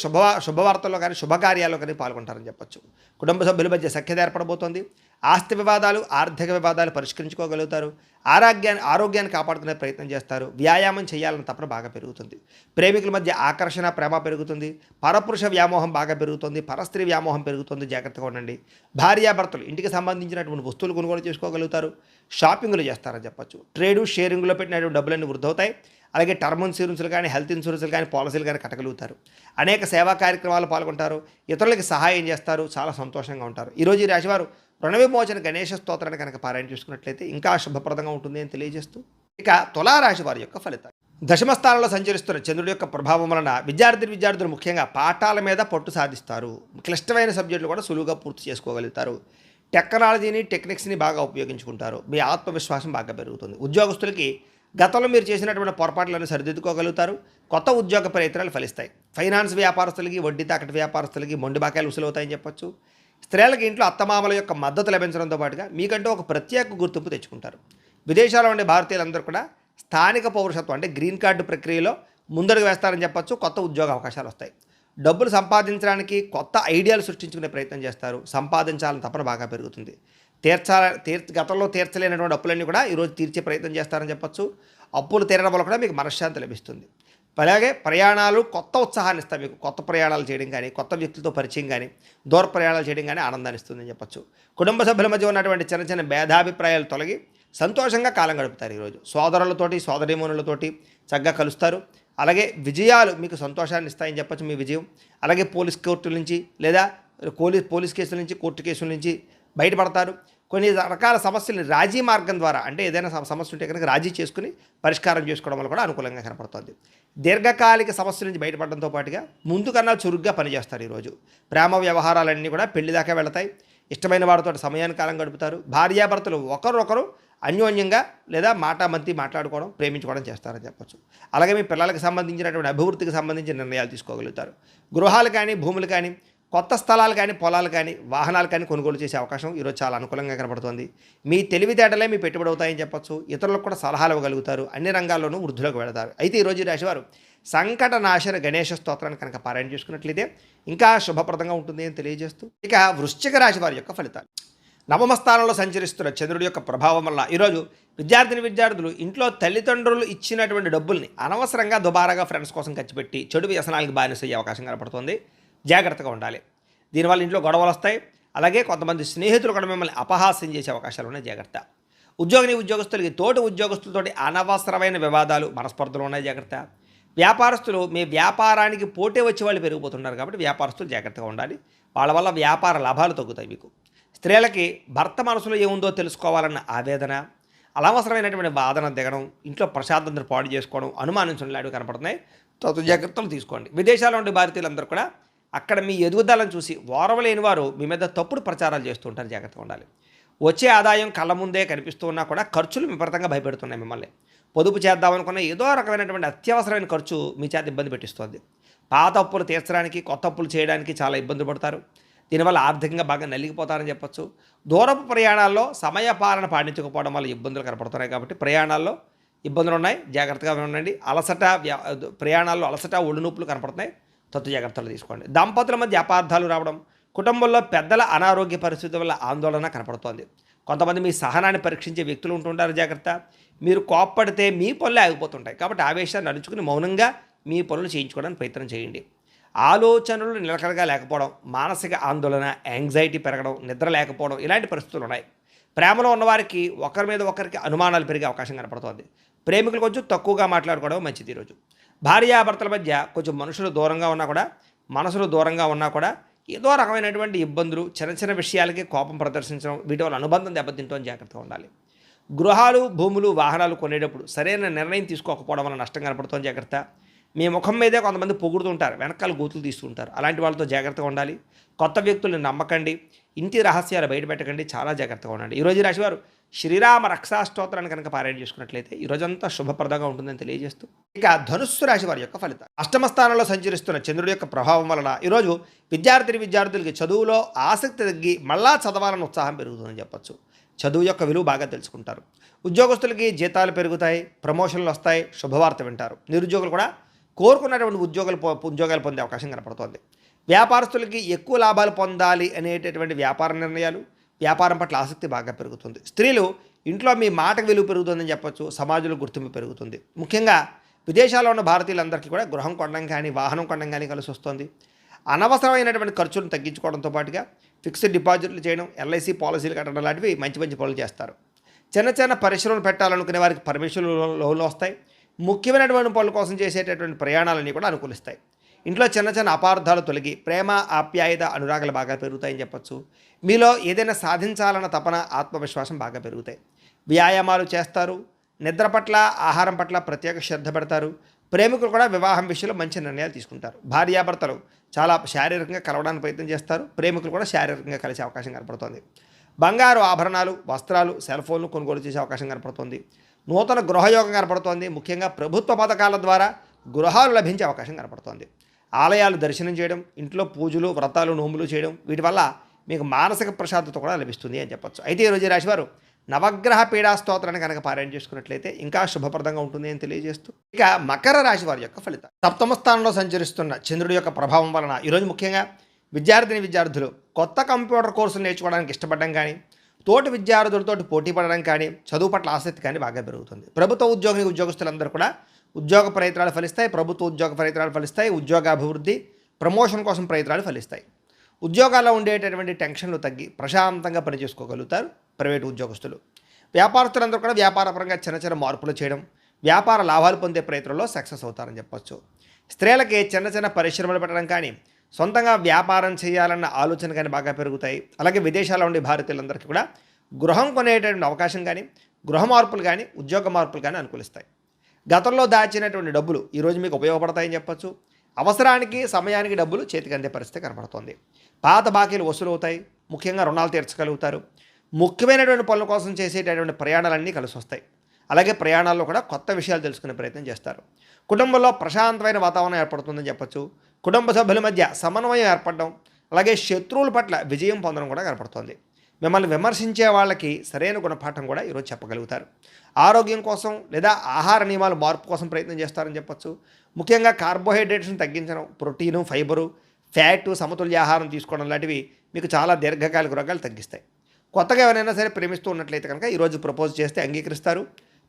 శుభవార్తల్లో కానీ, శుభకార్యాల్లో కానీ పాల్గొంటారని చెప్పొచ్చు. కుటుంబ సభ్యుల మధ్య సఖ్యత ఏర్పడబోతోంది. ఆస్తి వివాదాలు, ఆర్థిక వివాదాలు పరిష్కరించుకోగలుగుతారు. ఆరోగ్యాన్ని కాపాడుకునే ప్రయత్నం చేస్తారు. వ్యాయామం చేయాలని తపన బాగా పెరుగుతుంది. ప్రేమికుల మధ్య ఆకర్షణ, ప్రేమ పెరుగుతుంది. పరపురుష వ్యామోహం బాగా పెరుగుతుంది. పరస్త్రీ వ్యామోహం పెరుగుతుంది, జాగ్రత్తగా ఉండండి. భార్యాభర్తలు ఇంటికి సంబంధించినటువంటి వస్తువులు కొనుగోలు చేసుకోగలుగుతారు. షాపింగ్లు చేస్తారని చెప్పొచ్చు. ట్రేడు, షేరింగ్లో పెట్టినటువంటి డబ్బులన్నీ వృద్ధి అవుతాయి. అలాగే టర్మ్ ఇన్సూరెన్స్లు కానీ, హెల్త్ ఇన్సూరెన్స్లు కానీ, పాలసీలు కానీ కట్టగలుగుతారు. అనేక సేవా కార్యక్రమాలు పాల్గొంటారు. ఇతరులకి సహాయం చేస్తారు. చాలా సంతోషంగా ఉంటారు. ఈరోజు ఈ రాశివారు రుణ విమోచన గణేష స్తోత్రాన్ని కనుక పారాయణ చేసుకున్నట్లయితే ఇంకా శుభప్రదంగా ఉంటుంది అని తెలియజేస్తూ, ఇక తులారాశి వారి యొక్క ఫలితాలు. దశమ స్థానంలో సంచరిస్తున్న చంద్రుడి యొక్క ప్రభావం వలన విద్యార్థులు ముఖ్యంగా పాఠాల మీద పట్టు సాధిస్తారు. క్లిష్టమైన సబ్జెక్టులు కూడా సులువుగా పూర్తి చేసుకోగలుగుతారు. టెక్నాలజీని, టెక్నిక్స్ని బాగా ఉపయోగించుకుంటారు. మీ ఆత్మవిశ్వాసం బాగా పెరుగుతుంది. ఉద్యోగస్తులకి గతంలో మీరు చేసినటువంటి పొరపాట్లను సరిదిద్దుకోగలుగుతారు. కొత్త ఉద్యోగ ప్రయత్నాలు ఫలిస్తాయి. ఫైనాన్స్ వ్యాపారస్తులకి, వడ్డీ తాకటి వ్యాపారస్తులకి మొండి బాకాయలు ఉసులవుతాయని చెప్పొచ్చు. స్త్రీలకి ఇంట్లో అత్తమామల యొక్క మద్దతు లభించడంతో పాటుగా మీకంటూ ఒక ప్రత్యేక గుర్తింపు తెచ్చుకుంటారు. విదేశాల్లో ఉండే భారతీయులందరూ కూడా స్థానిక పౌరసత్వం అంటే గ్రీన్ కార్డు ప్రక్రియలో ముందడుగు వేస్తారని చెప్పొచ్చు. కొత్త ఉద్యోగ అవకాశాలు వస్తాయి. డబ్బులు సంపాదించడానికి కొత్త ఐడియాలు సృష్టించుకునే ప్రయత్నం చేస్తారు. సంపాదించాలని తపన బాగా పెరుగుతుంది. గతంలో తీర్చలేనటువంటి అప్పులన్నీ కూడా ఈరోజు తీర్చే ప్రయత్నం చేస్తారని చెప్పొచ్చు. అప్పులు తీరడం వల్ల కూడా మీకు మనశ్శాంతి లభిస్తుంది. అలాగే ప్రయాణాలు కొత్త ఉత్సాహాన్ని ఇస్తాయి. మీకు కొత్త ప్రయాణాలు చేయడం కానీ, కొత్త వ్యక్తులతో పరిచయం కానీ, దూర ప్రయాణాలు చేయడం కానీ ఆనందాన్ని ఇస్తుందని చెప్పొచ్చు. కుటుంబ సభ్యుల మధ్య ఉన్నటువంటి చిన్న చిన్న భేదాభిప్రాయాలు తొలగి సంతోషంగా కాలం గడుపుతారు. ఈరోజు సోదరులతోటి, సోదరీమణులతోటి చక్కగా కలుస్తారు. అలాగే విజయాలు మీకు సంతోషాన్ని ఇస్తాయని చెప్పచ్చు. మీ విజయం అలాగే పోలీస్ కోర్టుల నుంచి లేదా పోలీస్ కేసుల నుంచి, కోర్టు కేసుల నుంచి బయటపడతారు. కొన్ని రకాల సమస్యలు రాజీ మార్గం ద్వారా, అంటే ఏదైనా సమస్య ఉంటే కనుక రాజీ చేసుకుని పరిష్కారం చేసుకోవడం వల్ల కూడా అనుకూలంగా కనపడుతుంది. దీర్ఘకాలిక సమస్యల నుంచి బయటపడడంతో పాటుగా ముందు కన్నా చురుగ్గా పనిచేస్తారు. ఈరోజు ప్రేమ వ్యవహారాలన్నీ కూడా పెళ్లి దాకా వెళతాయి. ఇష్టమైన వారితో సమయాన్ని కాలం గడుపుతారు. భార్యాభర్తలు ఒకరొకరు అన్యోన్యంగా లేదా మాటామంతి మాట్లాడుకోవడం, ప్రేమించుకోవడం చేస్తారని చెప్పొచ్చు. అలాగే మీ పిల్లలకు సంబంధించినటువంటి అభివృద్ధికి సంబంధించిన నిర్ణయాలు తీసుకోగలుగుతారు. గృహాలు కానీ, భూములు కానీ, కొత్త స్థలాలు కానీ, పొలాలు కానీ, వాహనాలు కానీ కొనుగోలు చేసే అవకాశం ఈరోజు చాలా అనుకూలంగా కనబడుతుంది. మీ తెలివితేటలే మీ పెట్టుబడి అవుతాయని చెప్పొచ్చు. ఇతరులకు కూడా సలహాలు ఇవ్వగలుగుతారు. అన్ని రంగాల్లోనూ వృద్ధిలోకి వెళతారు. అయితే ఈరోజు రాశివారు సంకట నాశన గణేష స్తోత్రాన్ని కనుక పారాయణ చేసుకున్నట్లయితే ఇంకా శుభప్రదంగా ఉంటుంది అని తెలియజేస్తూ, ఇక వృశ్చిక రాశి వారి యొక్క ఫలితాలు. నవమ స్థానంలో సంచరిస్తున్న చంద్రుడి యొక్క ప్రభావం వల్ల ఈరోజు విద్యార్థులు ఇంట్లో తల్లిదండ్రులు ఇచ్చినటువంటి డబ్బుల్ని అనవసరంగా దుబారాగా ఫ్రెండ్స్ కోసం ఖర్చు పెట్టి చెడు వ్యసనాలకు బానిసయ్యే అవకాశం కనపడుతుంది. జాగ్రత్తగా ఉండాలి. దీనివల్ల ఇంట్లో గొడవలు వస్తాయి. అలాగే కొంతమంది స్నేహితులు కూడా మిమ్మల్ని అపహాస్యం చేసే అవకాశాలు ఉన్నాయి. జాగ్రత్త. ఉద్యోగస్తులకి తోటి ఉద్యోగస్తులతోటి అనవసరమైన వివాదాలు, మనస్పర్ధలు ఉన్నాయి, జాగ్రత్త. వ్యాపారస్తులు మీ వ్యాపారానికి పోటీ వచ్చే వాళ్ళు పెరిగిపోతున్నారు కాబట్టి వ్యాపారస్తులు జాగ్రత్తగా ఉండాలి. వాళ్ళ వల్ల వ్యాపార లాభాలు తగ్గుతాయి మీకు. స్త్రీలకి భర్త మనసులో ఏముందో తెలుసుకోవాలన్న ఆవేదన, అనవసరమైనటువంటి వాదన దిగడం, ఇంట్లో ప్రశాంతతను పాడు చేసుకోవడం, అనుమానించడం లాంటివి కనపడుతున్నాయి. తగు జాగ్రత్తలు తీసుకోండి. విదేశాల్లో ఉండే భారతీయులందరూ కూడా అక్కడ మీ ఎదుగుదలను చూసి ఓర్వలేని వారు మీ మీద తప్పుడు ప్రచారాలు చేస్తూ ఉంటారు, జాగ్రత్తగా ఉండాలి. వచ్చే ఆదాయం కళ్ళ ముందే కనిపిస్తూ ఉన్నా కూడా ఖర్చులు విపరీతంగా భయపెడుతున్నాయి మిమ్మల్ని. పొదుపు చేద్దామనుకున్న ఏదో రకమైనటువంటి అత్యవసరమైన ఖర్చు మీ చేత ఇబ్బంది పెట్టిస్తుంది. పాత అప్పులు తీర్చడానికి, కొత్త అప్పులు చేయడానికి చాలా ఇబ్బంది పడతారు. దీనివల్ల ఆర్థికంగా బాగా నలిగిపోతారని చెప్పచ్చు. దూరపు ప్రయాణాల్లో సమయ పాలన పాటించకపోవడం వల్ల ఇబ్బందులు కనపడుతున్నాయి కాబట్టి ప్రయాణాల్లో ఇబ్బందులు ఉన్నాయి, జాగ్రత్తగా ఉండండి. ప్రయాణాల్లో అలసట, ఒళ్ళు నొప్పులు కనపడుతున్నాయి, జాగ్రత్తలు తీసుకోండి. దంపతుల మధ్య అపార్థాలు రావడం, కుటుంబంలో పెద్దల అనారోగ్య పరిస్థితి వల్ల ఆందోళన కనపడుతోంది. కొంతమంది మీ సహనాన్ని పరీక్షించే వ్యక్తులు ఉంటుంటారు, జాగ్రత్త. మీరు కోప్పడితే మీ పనులే ఆగిపోతుంటాయి కాబట్టి ఆవేశాన్ని అణుచుకుని మౌనంగా మీ పనులు చేయించుకోవడానికి ప్రయత్నం చేయండి. ఆలోచనలు నిలకడగా లేకపోవడం, మానసిక ఆందోళన, యాంగ్జైటీ పెరగడం, నిద్ర లేకపోవడం ఇలాంటి పరిస్థితులు ఉన్నాయి. ప్రేమలో ఉన్నవారికి ఒకరి మీద ఒకరికి అనుమానాలు పెరిగే అవకాశం కనపడుతోంది. ప్రేమికులు కొంచెం తక్కువగా మాట్లాడుకోవడం మంచిది ఈరోజు. భార్యాభర్తల మధ్య కొంచెం మనసులు దూరంగా ఉన్నా కూడా ఏదో రకమైనటువంటి ఇబ్బందులు, చిన్న చిన్న విషయాలకి కోపం ప్రదర్శించడం, వీటి వల్ల అనుబంధం దెబ్బతింటూ జాగ్రత్తగా ఉండాలి. గృహాలు, భూములు, వాహనాలు కొనేటప్పుడు సరైన నిర్ణయం తీసుకోకపోవడం వల్ల నష్టం కనపడుతుంది, జాగ్రత్త. మీ ముఖం మీదే కొంతమంది పొగుడుతుంటారు, వెనకాల గోతులు తీస్తుంటారు, అలాంటి వాళ్ళతో జాగ్రత్తగా ఉండాలి. కొత్త వ్యక్తులను నమ్మకండి, ఇంటి రహస్యాలు బయటపెట్టకండి, చాలా జాగ్రత్తగా ఉండండి. ఈరోజు రాశివారు శ్రీరామ రక్షాస్తోత్రాన్ని కనుక పారాయణ చేసుకున్నట్లయితే ఈరోజంతా శుభప్రదంగా ఉంటుందని తెలియజేస్తూ, ఇక ధనుస్సు రాశి వారి యొక్క ఫలితం. అష్టమ స్థానంలో సంచరిస్తున్న చంద్రుడి యొక్క ప్రభావం వలన ఈరోజు విద్యార్థులకి చదువులో ఆసక్తి తగ్గి మళ్ళా చదవాలని ఉత్సాహం పెరుగుతుందని చెప్పచ్చు. చదువు యొక్క విలువ బాగా తెలుసుకుంటారు. ఉద్యోగస్తులకి జీతాలు పెరుగుతాయి, ప్రమోషన్లు వస్తాయి, శుభవార్త వింటారు. నిరుద్యోగులు కూడా కోరుకున్నటువంటి ఉద్యోగాలు పొందే అవకాశం కనపడుతోంది. వ్యాపారస్తులకి ఎక్కువ లాభాలు పొందాలి అనేటటువంటి వ్యాపార నిర్ణయాలు, వ్యాపారం పట్ల ఆసక్తి బాగా పెరుగుతుంది. స్త్రీలు ఇంట్లో మీ మాటకు విలువ పెరుగుతుందని చెప్పచ్చు, సమాజంలో గుర్తింపు పెరుగుతుంది. ముఖ్యంగా విదేశాల్లో ఉన్న భారతీయులందరికీ కూడా గృహం కొనడం కానీ, వాహనం కొనడం కానీ కలిసి వస్తుంది. అనవసరమైనటువంటి ఖర్చులను తగ్గించుకోవడంతో పాటుగా ఫిక్స్డ్ డిపాజిట్లు చేయడం, ఎల్ఐసి పాలసీలు కట్టడం లాంటివి మంచి పనులు చేస్తారు. చిన్న చిన్న పరిశ్రమలు పెట్టాలనుకునే వారికి పర్మిషన్లు, లోన్లు వస్తాయి. ముఖ్యమైనటువంటి పనుల కోసం చేసేటటువంటి ప్రయాణాలన్నీ కూడా అనుకూలిస్తాయి. ఇంట్లో చిన్న చిన్న అపార్థాలు తొలగి ప్రేమ, ఆప్యాయత, అనురాగాలు బాగా పెరుగుతాయని చెప్పచ్చు. మీలో ఏదైనా సాధించాలన్న తపన, ఆత్మవిశ్వాసం బాగా పెరుగుతాయి. వ్యాయామాలు చేస్తారు. నిద్ర పట్ల, ఆహారం పట్ల ప్రత్యేక శ్రద్ధ పెడతారు. ప్రేమికులు కూడా వివాహం విషయంలో మంచి నిర్ణయాలు తీసుకుంటారు. భార్యాభర్తలు చాలా శారీరకంగా కలవడానికి ప్రయత్నం చేస్తారు. ప్రేమికులు కూడా శారీరకంగా కలిసే అవకాశం కనపడుతుంది. బంగారు ఆభరణాలు, వస్త్రాలు, సెల్ ఫోన్లు కొనుగోలు చేసే అవకాశం కనపడుతుంది. నూతన గృహయోగం కనపడుతోంది. ముఖ్యంగా ప్రభుత్వ పథకాల ద్వారా గృహాలు లభించే అవకాశం కనపడుతోంది. ఆలయాలు దర్శనం చేయడం, ఇంట్లో పూజలు, వ్రతాలు, నోములు చేయడం, వీటి వల్ల మీకు మానసిక ప్రశాంతత కూడా లభిస్తుంది అని చెప్పచ్చు. అయితే ఈరోజు రాశివారు నవగ్రహ పీడా స్తోత్రాన్ని కనుక పారాయణ చేసుకున్నట్లయితే ఇంకా శుభప్రదంగా ఉంటుంది అని తెలియజేస్తూ, ఇక మకర రాశి వారి యొక్క ఫలితం. సప్తమ స్థానంలో సంచరిస్తున్న చంద్రుడి యొక్క ప్రభావం వలన ఈరోజు ముఖ్యంగా విద్యార్థులు కొత్త కంప్యూటర్ కోర్సులు నేర్చుకోవడానికి ఇష్టపడడం కానీ, తోటి విద్యార్థులతో పోటీ పడడం కానీ, చదువు పట్ల ఆసక్తి కానీ బాగా పెరుగుతుంది. ప్రభుత్వ ఉద్యోగస్తులందరూ కూడా ఉద్యోగ ప్రయత్నాలు ఫలిస్తాయి. ప్రభుత్వ ఉద్యోగ ప్రయత్నాలు ఫలిస్తాయి. ఉద్యోగాభివృద్ధి, ప్రమోషన్ కోసం ప్రయత్నాలు ఫలిస్తాయి. ఉద్యోగాల్లో ఉండేటటువంటి టెన్షన్లు తగ్గి ప్రశాంతంగా పనిచేసుకోగలుగుతారు ప్రైవేటు ఉద్యోగస్తులు. వ్యాపారస్తులందరూ కూడా వ్యాపారపరంగా చిన్న చిన్న మార్పులు చేయడం, వ్యాపార లాభాలు పొందే ప్రయత్నంలో సక్సెస్ అవుతారని చెప్పచ్చు. స్త్రీలకి చిన్న చిన్న పరిశ్రమలు పెట్టడం కానీ, సొంతంగా వ్యాపారం చేయాలన్న ఆలోచన కానీ బాగా పెరుగుతాయి. అలాగే విదేశాల్లో ఉండే భారతీయులందరికీ కూడా గృహం కొనేటటువంటి అవకాశం కానీ, గృహ మార్పులు కానీ, ఉద్యోగ మార్పులు కానీ అనుకూలిస్తాయి. గతంలో దాచినటువంటి డబ్బులు ఈరోజు మీకు ఉపయోగపడతాయని చెప్పచ్చు. అవసరానికి, సమయానికి డబ్బులు చేతికి అందే పరిస్థితి కనపడుతోంది. పాత బాకీలు వసూలు అవుతాయి. ముఖ్యంగా రుణాలు తీర్చగలుగుతారు. ముఖ్యమైనటువంటి పనుల కోసం చేసేటటువంటి ప్రయాణాలన్నీ కలిసి వస్తాయి. అలాగే ప్రయాణాల్లో కూడా కొత్త విషయాలు తెలుసుకునే ప్రయత్నం చేస్తారు. కుటుంబంలో ప్రశాంతమైన వాతావరణం ఏర్పడుతుందని చెప్పచ్చు. కుటుంబ సభ్యుల మధ్య సమన్వయం ఏర్పడడం, అలాగే శత్రువుల పట్ల విజయం పొందడం కూడా కనపడుతోంది. మిమ్మల్ని విమర్శించే వాళ్ళకి సరైన గుణపాఠం కూడా ఈరోజు చెప్పగలుగుతారు. ఆరోగ్యం కోసం లేదా ఆహార నియమాల మార్పు కోసం ప్రయత్నం చేస్తారని చెప్పచ్చు. ముఖ్యంగా కార్బోహైడ్రేట్స్ని తగ్గించడం, ప్రోటీను, ఫైబరు, ఫ్యాటు, సమతుల్య ఆహారం తీసుకోవడం లాంటివి మీకు చాలా దీర్ఘకాలిక రోగాలు తగ్గిస్తాయి. కొత్తగా ఎవరైనా సరే ప్రేమిస్తూ ఉన్నట్లయితే కనుక ఈరోజు ప్రపోజ్ చేస్తే అంగీకరిస్తారు.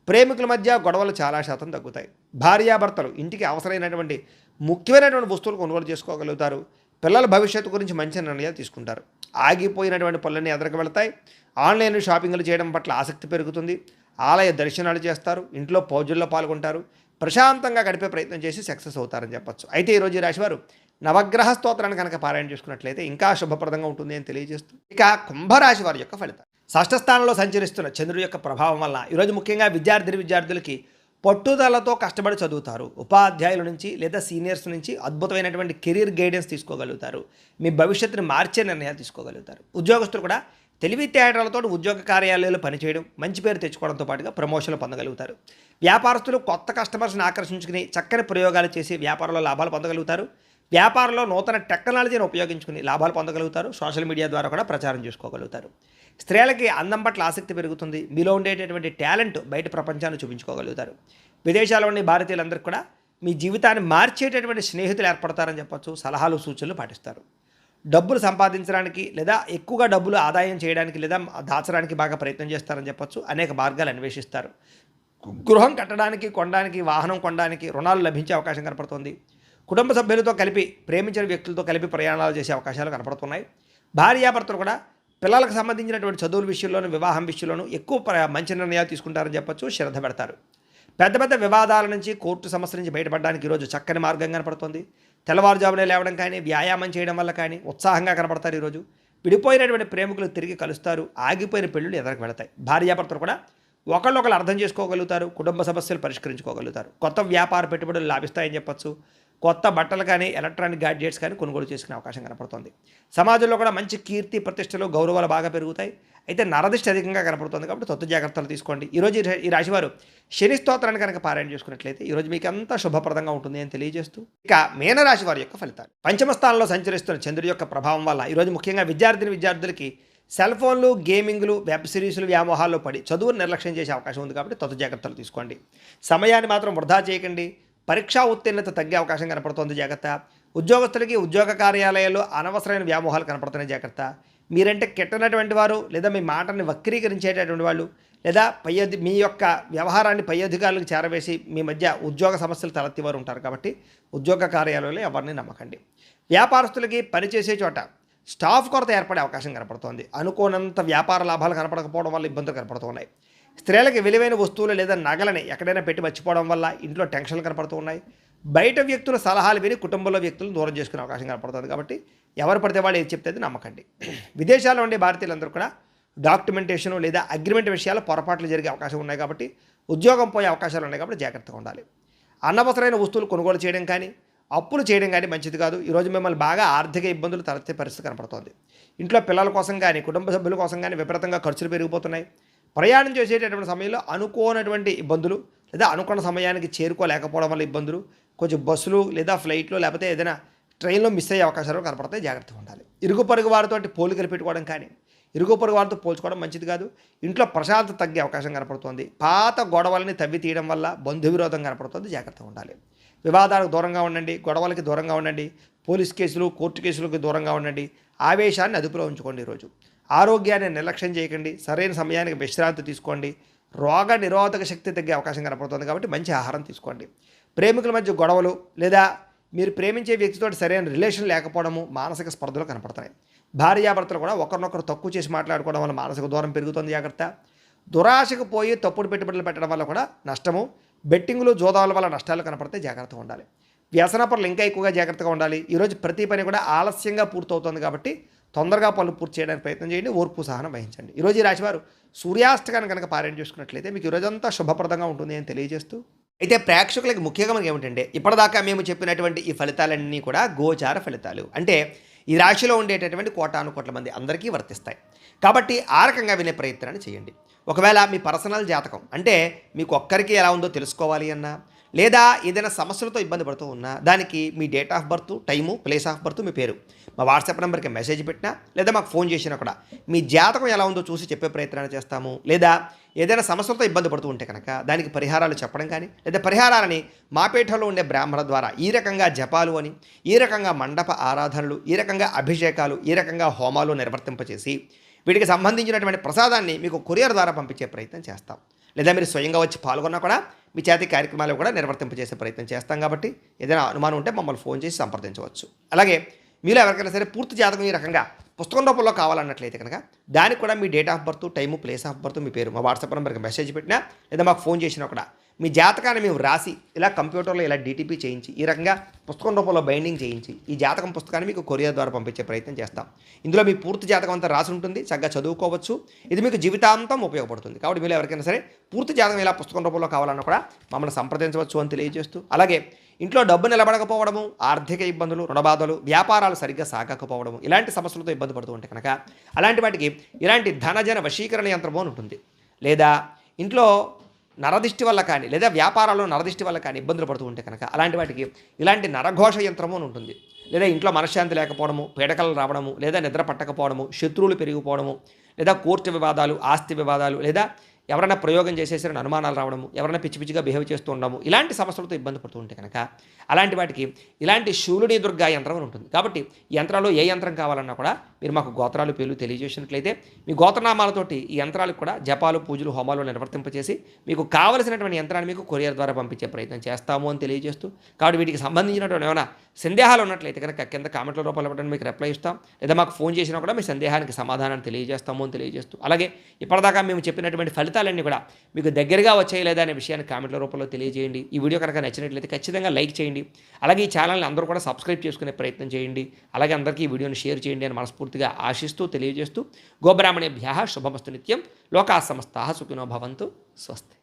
ప్రేమికుల మధ్య గొడవలు చాలా శాతం తగ్గుతాయి. భార్యాభర్తలు ఇంటికి అవసరమైనటువంటి ముఖ్యమైనటువంటి వస్తువులు కొనుగోలు చేసుకోగలుగుతారు. పిల్లల భవిష్యత్తు గురించి మంచి నిర్ణయాలు తీసుకుంటారు. ఆగిపోయినటువంటి పనులన్నీ ఎదరికి వెళతాయి. ఆన్లైన్ షాపింగ్లు చేయడం పట్ల ఆసక్తి పెరుగుతుంది. ఆలయ దర్శనాలు చేస్తారు. ఇంట్లో పూజల్లో పాల్గొంటారు. ప్రశాంతంగా గడిపే ప్రయత్నం చేసి సక్సెస్ అవుతారని చెప్పొచ్చు. అయితే ఈరోజు ఈ రాశివారు నవగ్రహ స్తోత్రాన్ని కనుక పారాయణ చేసుకున్నట్లయితే ఇంకా శుభప్రదంగా ఉంటుంది అని తెలియజేస్తూ, ఇక కుంభరాశి వారి యొక్క ఫలితాలు. షష్ఠ స్థానంలో సంచరిస్తున్న చంద్రుడి యొక్క ప్రభావం వల్ల ఈరోజు ముఖ్యంగా విద్యార్థులకి పట్టుదలతో కష్టపడి చదువుతారు. ఉపాధ్యాయుల నుంచి లేదా సీనియర్స్ నుంచి అద్భుతమైనటువంటి కెరీర్ గైడెన్స్ తీసుకోగలుగుతారు. మీ భవిష్యత్తుని మార్చే నిర్ణయాలు తీసుకోగలుగుతారు. ఉద్యోగస్తులు కూడా తెలివితేటలతో ఉద్యోగ కార్యాలయాల్లో పనిచేయడం, మంచి పేరు తెచ్చుకోవడంతో పాటుగా ప్రమోషన్లు పొందగలుగుతారు. వ్యాపారస్తులు కొత్త కస్టమర్స్ని ఆకర్షించుకుని చక్కని ప్రయోగాలు చేసి వ్యాపారంలో లాభాలు పొందగలుగుతారు. వ్యాపారంలో నూతన టెక్నాలజీని ఉపయోగించుకుని లాభాలు పొందగలుగుతారు. సోషల్ మీడియా ద్వారా కూడా ప్రచారం చేసుకోగలుగుతారు. స్త్రీలకి అందం పట్ల ఆసక్తి పెరుగుతుంది. మీలో ఉండేటటువంటి టాలెంట్ బయట ప్రపంచాన్ని చూపించుకోగలుగుతారు. విదేశాల్లో ఉండే భారతీయులందరికీ కూడా మీ జీవితాన్ని మార్చేటటువంటి స్నేహితులు ఏర్పడతారని చెప్పొచ్చు. సలహాలు సూచనలు పాటిస్తారు. డబ్బులు సంపాదించడానికి లేదా ఎక్కువగా డబ్బులు ఆదాయం చేయడానికి లేదా దాచడానికి బాగా ప్రయత్నం చేస్తారని చెప్పొచ్చు. అనేక మార్గాలు అన్వేషిస్తారు. గృహం కట్టడానికి, కొనడానికి, వాహనం కొనడానికి రుణాలు లభించే అవకాశం కనపడుతుంది. కుటుంబ సభ్యులతో కలిపి, ప్రేమించిన వ్యక్తులతో కలిపి ప్రయాణాలు చేసే అవకాశాలు కనపడుతున్నాయి. భార్యాభర్తలు కూడా పిల్లలకు సంబంధించినటువంటి చదువుల విషయంలోనూ, వివాహం విషయంలోనూ ఎక్కువ మంచి నిర్ణయాలు తీసుకుంటారని చెప్పొచ్చు. శ్రద్ధ పెడతారు. పెద్ద పెద్ద వివాదాల నుంచి, కోర్టు సమస్యల నుంచి బయటపడడానికి ఈరోజు చక్కని మార్గం కనపడుతుంది. తెల్లవారుజామునే లేవడం కానీ, వ్యాయామం చేయడం వల్ల కానీ ఉత్సాహంగా కనపడతారు. ఈరోజు విడిపోయినటువంటి ప్రేమికులు తిరిగి కలుస్తారు. ఆగిపోయిన పెళ్ళిళ్ళు ఎదరికి వెళతాయి. భార్యాభర్తలు కూడా ఒకళ్ళొకరు అర్థం చేసుకోగలుగుతారు. కుటుంబ సమస్యలు పరిష్కరించుకోగలుగుతారు. కొత్త వ్యాపార పెట్టుబడులు లాభిస్తాయని చెప్పొచ్చు. కొత్త బట్టలు కానీ, ఎలక్ట్రానిక్ గ్యాడ్జెట్స్ కానీ కొనుగోలు చేసుకునే అవకాశం కనపడుతుంది. సమాజంలో కూడా మంచి కీర్తి, ప్రతిష్టలు, గౌరవాలు బాగా పెరుగుతాయి. అయితే నరదిష్టి అధికంగా కనపడుతుంది కాబట్టి తొత్తు జాగ్రత్తలు తీసుకోండి. ఈరోజు ఈ రాశివారు శని స్తోత్రాన్ని కనుక పారాయణ చేసుకున్నట్లయితే ఈరోజు మీకు అంతా శుభప్రదంగా ఉంటుంది అని తెలియజేస్తూ, ఇక మీనరాశి వారి యొక్క ఫలితాలు. పంచమ స్థానంలో సంచరిస్తున్న చంద్రుడి యొక్క ప్రభావం వల్ల ఈరోజు ముఖ్యంగా విద్యార్థులకి సెల్ ఫోన్లు, గేమింగ్లు, వెబ్ సిరీస్లు వ్యామోహాల్లో పడి చదువును నిర్లక్ష్యం చేసే అవకాశం ఉంది కాబట్టి తొత్తు జాగ్రత్తలు తీసుకోండి. సమయాన్ని మాత్రం వృధా చేయకండి. పరీక్షా ఉత్తీర్ణత తగ్గే అవకాశం కనపడుతుంది. జాగ్రత్త. ఉద్యోగస్తులకి ఉద్యోగ కార్యాలయాల్లో అనవసరమైన వ్యామోహాలు కనపడుతున్నాయి. జాగ్రత్త. మీరంటే కెట్టనటువంటి వారు లేదా మీ మాటని వక్రీకరించేటటువంటి వాళ్ళు లేదా మీ యొక్క వ్యవహారాన్ని పై అధికారులకు చేరవేసి మీ మధ్య ఉద్యోగ సమస్యలు తలెత్తివారు ఉంటారు కాబట్టి ఉద్యోగ కార్యాలయంలో ఎవరిని నమ్మకండి. వ్యాపారస్తులకి పనిచేసే చోట స్టాఫ్ కొరత ఏర్పడే అవకాశం కనపడుతోంది. అనుకోనంత వ్యాపార లాభాలు కనపడకపోవడం వల్ల ఇబ్బందులు కనపడుతున్నాయి. స్త్రీలకి విలువైన వస్తువులు లేదా నగలని ఎక్కడైనా పెట్టి మర్చిపోవడం వల్ల ఇంట్లో టెన్షన్లు కనపడుతూ ఉన్నాయి. బయట వ్యక్తుల సలహాలు విని కుటుంబంలో వ్యక్తులను దూరం చేసుకునే అవకాశం కనపడుతుంది కాబట్టి ఎవరు పడితే వాళ్ళు ఏది చెప్తే నమ్మకండి. విదేశాల్లో ఉండే భారతీయులందరూ కూడా డాక్యుమెంటేషన్ లేదా అగ్రిమెంట్ విషయాలు పొరపాట్లు జరిగే అవకాశం ఉన్నాయి కాబట్టి ఉద్యోగం పోయే అవకాశాలు ఉన్నాయి కాబట్టి జాగ్రత్తగా ఉండాలి. అనవసరమైన వస్తువులు కొనుగోలు చేయడం కానీ, అప్పులు చేయడం కానీ మంచిది కాదు. ఈరోజు మిమ్మల్ని బాగా ఆర్థిక ఇబ్బందులు తలెత్తే పరిస్థితి కనపడుతోంది. ఇంట్లో పిల్లల కోసం కానీ, కుటుంబ సభ్యుల కోసం కానీ విపరీతంగా ఖర్చులు పెరిగిపోతున్నాయి. ప్రయాణం చేసేటటువంటి సమయంలో అనుకోనటువంటి ఇబ్బందులు లేదా అనుకున్న సమయానికి చేరుకోలేకపోవడం వల్ల ఇబ్బందులు, కొంచెం బస్సులు లేదా ఫ్లైట్లు లేకపోతే ఏదైనా ట్రైన్లో మిస్ అయ్యే అవకాశాలు కనపడతాయి. జాగ్రత్తగా ఉండాలి. ఇరుగు పొరుగు వారితో పోలికలు పెట్టుకోవడం కానీ, ఇరుగు పొరుగు వారితో పోల్చుకోవడం మంచిది కాదు. ఇంట్లో ప్రశాంతత తగ్గే అవకాశం కనపడుతుంది. పాత గొడవలని తవ్వి తీయడం వల్ల బంధు విరోధం కనపడుతుంది. జాగ్రత్తగా ఉండాలి. వివాదాలకు దూరంగా ఉండండి. గొడవలకి దూరంగా ఉండండి. పోలీస్ కేసులు, కోర్టు కేసులకు దూరంగా ఉండండి. ఆవేశాన్ని అదుపులో ఉంచుకోండి. ఈరోజు ఆరోగ్యాన్ని నిర్లక్ష్యం చేయకండి. సరైన సమయానికి విశ్రాంతి తీసుకోండి. రోగ నిరోధక శక్తి తగ్గే అవకాశం కనపడుతుంది కాబట్టి మంచి ఆహారం తీసుకోండి. ప్రేమికుల మధ్య గొడవలు లేదా మీరు ప్రేమించే వ్యక్తితో సరైన రిలేషన్ లేకపోవడము మానసిక స్పర్ధలు కనపడుతున్నాయి. భార్యాభర్తలు కూడా ఒకరినొకరు తక్కువ చేసి మాట్లాడుకోవడం వల్ల మానసిక దూరం పెరుగుతుంది. జాగ్రత్త. దురాశకు పోయి తప్పుడు పెట్టుబడులు పెట్టడం వల్ల కూడా నష్టము. బెట్టింగులు, జోదాల వల్ల నష్టాలు కనపడితే జాగ్రత్తగా ఉండాలి. వ్యసన పనులు ఇంకా ఎక్కువగా జాగ్రత్తగా ఉండాలి. ఈరోజు ప్రతి పని కూడా ఆలస్యంగా పూర్తవుతుంది కాబట్టి తొందరగా పనులు పూర్తి చేయడానికి ప్రయత్నం చేయండి. ఓర్పు సహనం వహించండి. ఈరోజు ఈ రాశివారు సూర్యాస్తకాన్ని కనుక పారాయణ చేసుకున్నట్లయితే మీకు ఈరోజంతా శుభప్రదంగా ఉంటుంది అని తెలియజేస్తూ, అయితే ప్రేక్షకులకి ముఖ్యంగా మనకి ఏమిటంటే ఇప్పటిదాకా మేము చెప్పినటువంటి ఈ ఫలితాలన్నీ కూడా గోచార ఫలితాలు, అంటే ఈ రాశిలో ఉండేటటువంటి కోటాను కోట్ల మంది అందరికీ వర్తిస్తాయి కాబట్టి ఆ రకంగా వినే ప్రయత్నాన్ని చేయండి. ఒకవేళ మీ పర్సనల్ జాతకం అంటే మీకు ఒక్కరికి ఎలా ఉందో తెలుసుకోవాలి అన్నా లేదా ఏదైనా సమస్యలతో ఇబ్బంది పడుతూ ఉన్నా దానికి మీ date of birth, time, place of birth, మీ పేరు మా వాట్సాప్ నెంబర్కి మెసేజ్ పెట్టినా లేదా మాకు ఫోన్ చేసినా కూడా మీ జాతకం ఎలా ఉందో చూసి చెప్పే ప్రయత్నాన్ని చేస్తాము. లేదా ఏదైనా సమస్యలతో ఇబ్బంది పడుతూ ఉంటే కనుక దానికి పరిహారాలు చెప్పడం కానీ లేదా పరిహారాలని మా పీఠంలో ఉండే బ్రాహ్మణ ద్వారా ఈ రకంగా జపాలు అని, ఈ రకంగా మండప ఆరాధనలు, ఈ రకంగా అభిషేకాలు, ఈ రకంగా హోమాలు నిర్వర్తింపచేసి వీటికి సంబంధించినటువంటి ప్రసాదాన్ని మీకు కొరియర్ ద్వారా పంపించే ప్రయత్నం చేస్తాం. లేదా మీరు స్వయంగా వచ్చి పాల్గొన్నా కూడా మీ చేతి కార్యక్రమాలు కూడా నిర్వర్తింపజేసే ప్రయత్నం చేస్తాం కాబట్టి ఏదైనా అనుమానం ఉంటే మమ్మల్ని ఫోన్ చేసి సంప్రదించవచ్చు. అలాగే మీలో ఎవరికైనా సరే పూర్తి జాతకం ఈ రకంగా పుస్తకం రూపంలో కావాలన్నట్లయితే కనుక దానికి కూడా మీ date of birth, time, place of birth, మీ పేరు మా వాట్సాప్ నెంబర్కి మెసేజ్ పెట్టినా లేదా మాకు ఫోన్ చేసినా కూడా మీ జాతకాన్ని మేము రాసి ఇలా కంప్యూటర్లో ఇలా డీటీపీ చేయించి ఈ రకంగా పుస్తకం రూపంలో బైండింగ్ చేయించి ఈ జాతకం పుస్తకాన్ని మీకు కొరియర్ ద్వారా పంపించే ప్రయత్నం చేస్తాం. ఇందులో మీ పూర్తి జాతకం అంతా రాసి ఉంటుంది, చక్కగా చదువుకోవచ్చు. ఇది మీకు జీవితాంతం ఉపయోగపడుతుంది. కాబట్టి మీరు ఎవరికైనా సరే పూర్తి జాతకం ఇలా పుస్తకం రూపంలో కావాలన్నా కూడా మమ్మల్ని సంప్రదించవచ్చు అని తెలియజేస్తూ, అలాగే ఇంట్లో డబ్బు నిలబడకపోవడము, ఆర్థిక ఇబ్బందులు, రుణబాధలు, వ్యాపారాలు సరిగ్గా సాగకపోవడము ఇలాంటి సమస్యలతో ఇబ్బంది పడుతూ ఉంటే కనుక అలాంటి వాటికి ఇలాంటి ధనజన వశీకరణ యంత్రము అని ఉంటుంది. లేదా ఇంట్లో నరదిష్టి వల్ల కానీ లేదా వ్యాపారాల్లో నరదిష్టి వల్ల కానీ ఇబ్బందులు పడుతూ ఉంటే కనుక అలాంటి వాటికి ఇలాంటి నరఘోష యంత్రము అని ఉంటుంది. లేదా ఇంట్లో మనశ్శాంతి లేకపోవడము, పీడకలు రావడము, లేదా నిద్ర పట్టకపోవడము, శత్రువులు పెరిగిపోవడము, లేదా కోర్టు వివాదాలు, ఆస్తి వివాదాలు, లేదా ఎవరైనా ప్రయోగం చేసేసరికి అనుమానాలు రావడము, ఎవరైనా పిచ్చి పిచ్చిగా బిహేవ్ చేస్తూ ఉండడము ఇలాంటి సమస్యలతో ఇబ్బంది పడుతూ ఉంటే కనుక అలాంటి వాటికి ఇలాంటి శూలుని దుర్గా యంత్రం అని ఉంటుంది. కాబట్టి ఈ యంత్రాల్లో ఏ యంత్రం కావాలన్నా కూడా మీరు మాకు గోత్రాలు, పేర్లు తెలియజేసినట్లయితే మీ గోత్రనామాలతోటి ఈ యంత్రాలకు కూడా జపాలు, పూజలు, హోమాలు నిర్వర్తింపచేసి మీకు కావలసినటువంటి యంత్రాన్ని మీకు కొరియర్ ద్వారా పంపించే ప్రయత్నం చేస్తాము అని తెలియజేస్తూ, కాబట్టి వీటికి సంబంధించినటువంటి ఏమైనా సందేహాలు ఉన్నట్లయితే కనుక కింద కామెంట్ల రూపంలో ఇవ్వడం మీకు రిప్లై ఇస్తాం. లేదా మాకు ఫోన్ చేసినా కూడా మీ సందేహానికి సమాధానాన్ని తెలియజేస్తాము అని తెలియజేస్తూ, అలాగే ఇప్పటిదాకా మేము చెప్పినటువంటి ఫలితాలన్నీ కూడా మీకు దగ్గరగా వచ్చాయి లేదా అనే విషయాన్ని కామెంట్ల రూపంలో తెలియజేయండి. ఈ వీడియో కనుక నచ్చినట్లయితే ఖచ్చితంగా లైక్ చేయండి. అలాగే ఈ ఛానల్ని అందరూ కూడా సబ్స్క్రైబ్ చేసుకునే ప్రయత్నం చేయండి. అలాగే అందరికీ ఈ వీడియోని షేర్ చేయండి అని మనస్ఫూర్తిగా ఆశిస్తూ తెలియజేస్తూ, గోబ్రాహ్మణేభ్యః శుభమస్తు నిత్యం. లోకాః సమస్తాః సుఖినో భవంతు. స్వస్తి.